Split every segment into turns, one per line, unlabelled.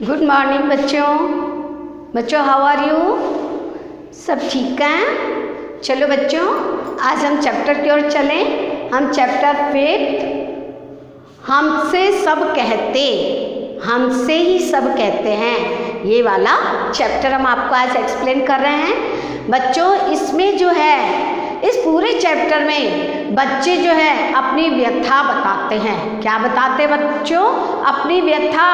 Good morning बच्चों how are you. सब ठीक हैं। चलो बच्चों, आज हम चैप्टर की ओर चलें। हम चैप्टर 5 हमसे सब कहते, हमसे ही सब कहते हैं, ये वाला चैप्टर हम आपको आज एक्सप्लेन कर रहे हैं। बच्चों इसमें जो है, इस पूरे चैप्टर में बच्चे जो है अपनी व्यथा बताते हैं। क्या बताते हैं बच्चों? अपनी व्यथा,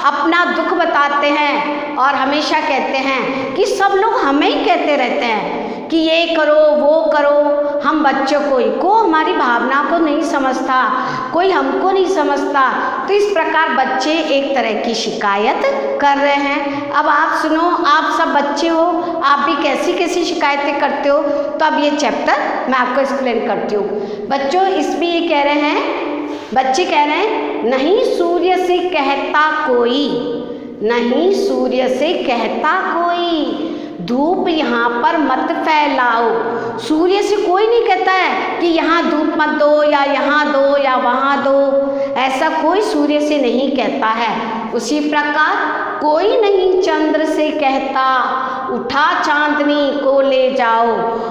अपना दुख बताते हैं और हमेशा कहते हैं कि सब लोग हमें ही कहते रहते हैं कि ये करो वो करो। हम बच्चों को हमारी भावना को नहीं समझता, कोई हमको नहीं समझता। तो इस प्रकार बच्चे एक तरह की शिकायत कर रहे हैं। अब आप सुनो, आप सब बच्चे हो, आप भी कैसी कैसी शिकायतें करते हो। तो अब ये चैप्टर मैं आपको एक्सप्लेन करती हूँ। बच्चों इसमें ये कह रहे हैं, बच्चे कह रहे हैं नहीं सूर्य से कहता कोई, नहीं सूर्य से कहता कोई, धूप यहाँ पर मत फैलाओ। सूर्य से कोई नहीं कहता है कि यहाँ धूप मत दो या यहाँ दो या वहाँ दो, ऐसा कोई सूर्य से नहीं कहता है। उसी प्रकार कोई नहीं चंद्र से कहता उठा चांदनी को ले जाओ,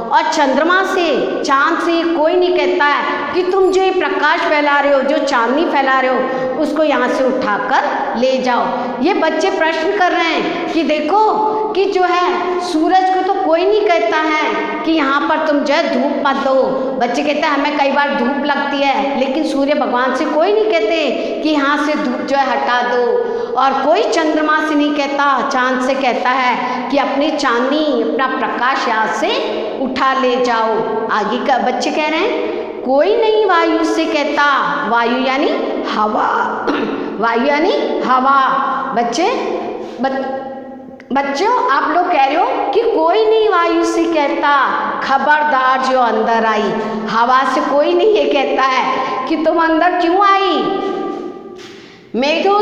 और चंद्रमा से, चांद से कोई नहीं कहता है कि तुम जो ये प्रकाश फैला रहे हो, जो चांदनी फैला रहे हो, उसको यहाँ से उठाकर ले जाओ। ये बच्चे प्रश्न कर रहे हैं कि देखो कि जो है सूरज को तो कोई नहीं कहता है कि यहाँ पर तुम जो है धूप मत दो। बच्चे कहते हैं हमें कई बार धूप लगती है, लेकिन सूर्य भगवान से कोई नहीं कहते कि यहाँ से धूप जो है हटा दो। और कोई चंद्रमा से नहीं कहता, चांद से कहता है कि अपनी चांदनी, अपना प्रकाश यहाँ से उठा ले जाओ। आगे का बच्चे कह रहे हैं कोई नहीं वायु से कहता, वायु यानी हवा, वायु यानी हवा। बच्चों आप लोग कह रहे हो कि कोई नहीं वायु से कहता, खबरदार जो अंदर आई। हवा से कोई नहीं ये कहता है कि तुम अंदर क्यों आई। मेघों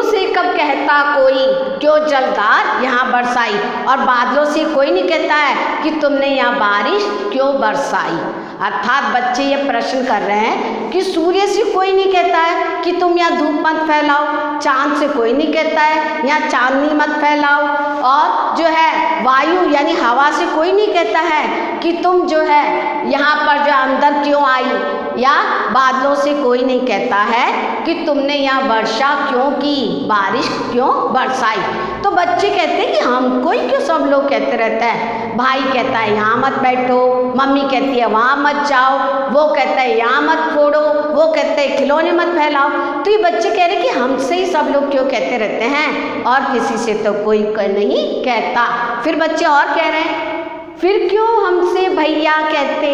से कब कहता कोई, क्यों जलधार यहाँ बरसाई। और बादलों से कोई नहीं कहता है कि तुमने यहाँ बारिश क्यों बरसाई। अर्थात बच्चे ये प्रश्न कर रहे हैं कि सूर्य से कोई नहीं कहता है कि तुम यहाँ धूप मत फैलाओ, चांद से कोई नहीं कहता है यहाँ चांदनी मत फैलाओ, और जो है वायु यानी हवा से कोई नहीं कहता है कि तुम जो है यहाँ पर जो अंदर क्यों आई, या बादलों से कोई नहीं कहता है कि तुमने यहाँ वर्षा क्यों की, बारिश क्यों बरसाई। तो बच्चे कहते हैं कि हमको ही क्यों सब लोग कहते रहते हैं। भाई कहता है यहाँ मत बैठो, मम्मी कहती है वहाँ मत जाओ, वो कहता है यहाँ मत फोड़ो, वो कहते हैं खिलौने मत फैलाओ। तो ये बच्चे कह रहे हैं कि हमसे ही सब लोग क्यों कहते रहते हैं और किसी से तो कोई नहीं कहता। फिर बच्चे और कह रहे हैं फिर क्यों हमसे भैया कहते,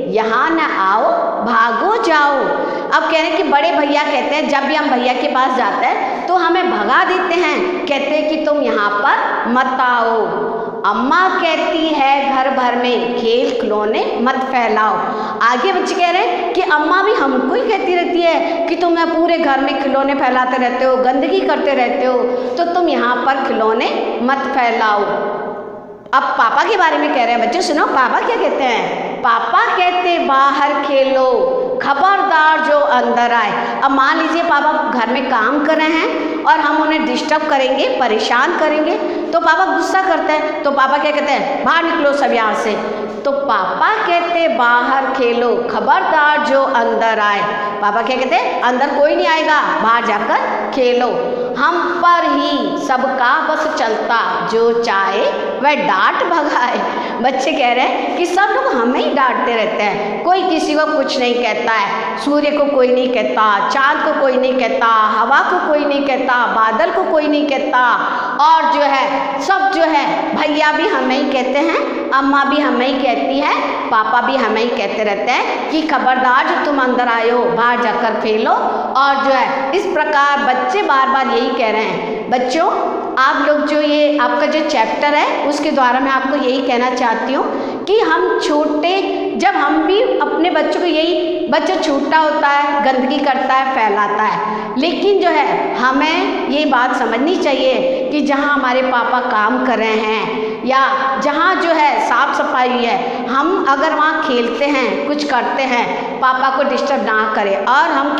यहाँ न आओ भागो जाओ। अब कह रहे हैं कि बड़े भैया कहते हैं, जब भी हम भैया के पास जाते हैं तो हमें भगा देते हैं, कहते हैं कि तुम यहाँ पर मत आओ। अम्मा कहती है घर भर में खेल खिलौने मत फैलाओ। आगे बच्चे कह रहे हैं कि अम्मा भी हमको ही कहती रहती है कि तुम यहाँ पूरे घर में खिलौने फैलाते रहते हो, गंदगी करते रहते हो, तो तुम यहाँ पर खिलौने मत फैलाओ। अब पापा के बारे में कह रहे हैं बच्चों, सुनो पापा क्या कहते हैं। पापा कहते बाहर खेलो, खबरदार जो अंदर आए। अब मान लीजिए पापा घर में काम कर रहे हैं और हम उन्हें डिस्टर्ब करेंगे, परेशान करेंगे, तो पापा गुस्सा करते हैं। तो पापा क्या कहते हैं, बाहर निकलो सब यहाँ से। तो पापा कहते बाहर खेलो, खबरदार जो अंदर आए। पापा क्या कहते हैं, अंदर कोई नहीं आएगा, बाहर जाकर खेलो। हम पर ही सबका बस चलता, जो चाहे वह डांट भगाए। बच्चे कह रहे हैं कि सब लोग हमें ही डांटते रहते हैं, कोई किसी को कुछ नहीं कहता है। सूर्य को कोई नहीं कहता, चांद को कोई नहीं कहता, हवा को कोई नहीं कहता, बादल को कोई नहीं कहता, और जो है सब जो है भैया भी हमें ही कहते हैं, अम्मा भी हमें ही कहती है, पापा भी हमें ही कहते रहते हैं कि खबरदार जो तुम अंदर आए हो बाहर जाकर खेलो। और जो है इस प्रकार बच्चे बार बार यही कह रहे हैं। बच्चों आप लोग जो ये आपका जो चैप्टर है उसके द्वारा मैं आपको यही कहना चाहती हूँ कि हम छोटे, जब हम भी अपने बच्चों को, यही बच्चा छोटा होता है, गंदगी करता है, फैलाता है, लेकिन जो है हमें ये बात समझनी चाहिए कि जहाँ हमारे पापा काम कर रहे हैं या जहाँ जो है साफ सफाई है, हम अगर वहाँ खेलते हैं, कुछ करते हैं, पापा को डिस्टर्ब ना करें। और हम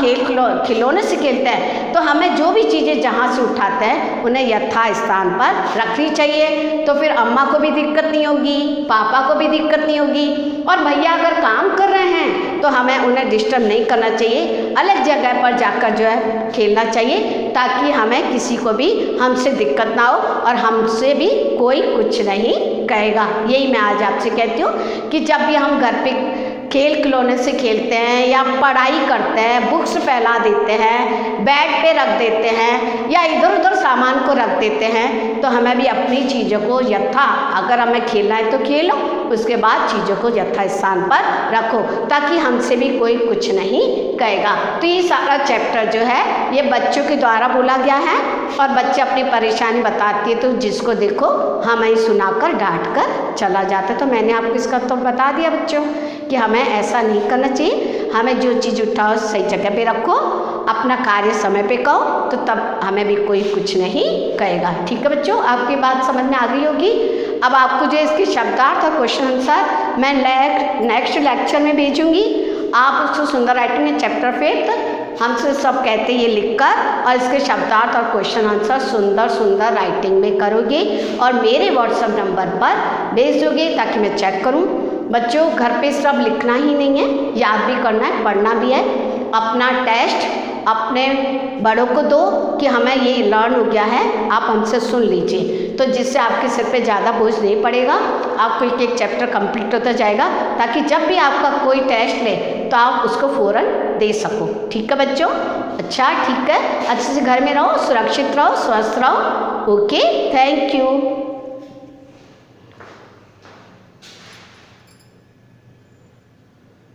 खिलौने से खेलते हैं तो हमें जो भी चीज़ें जहाँ से उठाते हैं उन्हें यथा स्थान पर रखनी चाहिए, तो फिर अम्मा को भी दिक्कत नहीं होगी, पापा को भी दिक्कत नहीं होगी। और भैया अगर काम कर रहे हैं तो हमें उन्हें डिस्टर्ब नहीं करना चाहिए, अलग जगह पर जाकर जो है खेलना चाहिए, ताकि हमें किसी को भी हमसे दिक्कत ना हो और हमसे भी कोई कुछ नहीं कहेगा। यही मैं आज आपसे कहती हूँ कि जब भी हम घर पे खेल खिलौने से खेलते हैं या पढ़ाई करते हैं, बुक्स फैला देते हैं, बेड पे रख देते हैं या इधर उधर सामान को रख देते हैं, तो हमें भी अपनी चीज़ों को यथा, अगर हमें खेलना है तो खेलो, उसके बाद चीज़ों को यथा स्थान पर रखो, ताकि हमसे भी कोई कुछ नहीं कहेगा। तो ये सारा चैप्टर जो है ये बच्चों के द्वारा बोला गया है और बच्चे अपनी परेशानी बताती है तो जिसको देखो हमें सुनाकर डांट कर चला जाता है। तो मैंने आपको इसका तो बता दिया बच्चों कि हमें ऐसा नहीं करना चाहिए, हमें जो चीज़ उठाओ सही जगह पे रखो, अपना कार्य समय पे करो, तो तब हमें भी कोई कुछ नहीं कहेगा। ठीक है बच्चों, आपकी बात समझ में आ गई होगी। अब आपको जो इसके शब्दार्थ और क्वेश्चन आंसर मैं नेक्स्ट लेक्चर में भेजूंगी, आप उसको सुंदर राइटिंग में चैप्टर 5 हमसे सब कहते हैं ये लिखकर और इसके शब्दार्थ और क्वेश्चन आंसर सुंदर सुंदर राइटिंग में करोगे और मेरे व्हाट्सएप नंबर पर भेज दोगे ताकि मैं चेक करूं। बच्चों घर पे सब लिखना ही नहीं है, याद भी करना है, पढ़ना भी है। अपना टेस्ट अपने बड़ों को दो कि हमें ये लर्न हो गया है, आप हमसे सुन लीजिए, तो जिससे आपके सिर पे ज़्यादा बोझ नहीं पड़ेगा, आपको एक एक चैप्टर कंप्लीट होता जाएगा, ताकि जब भी आपका कोई टेस्ट ले तो आप उसको फ़ौरन दे सको। ठीक है बच्चों, अच्छा ठीक है, अच्छे से घर में रहो, सुरक्षित रहो, स्वस्थ रहो। Okay, thank you.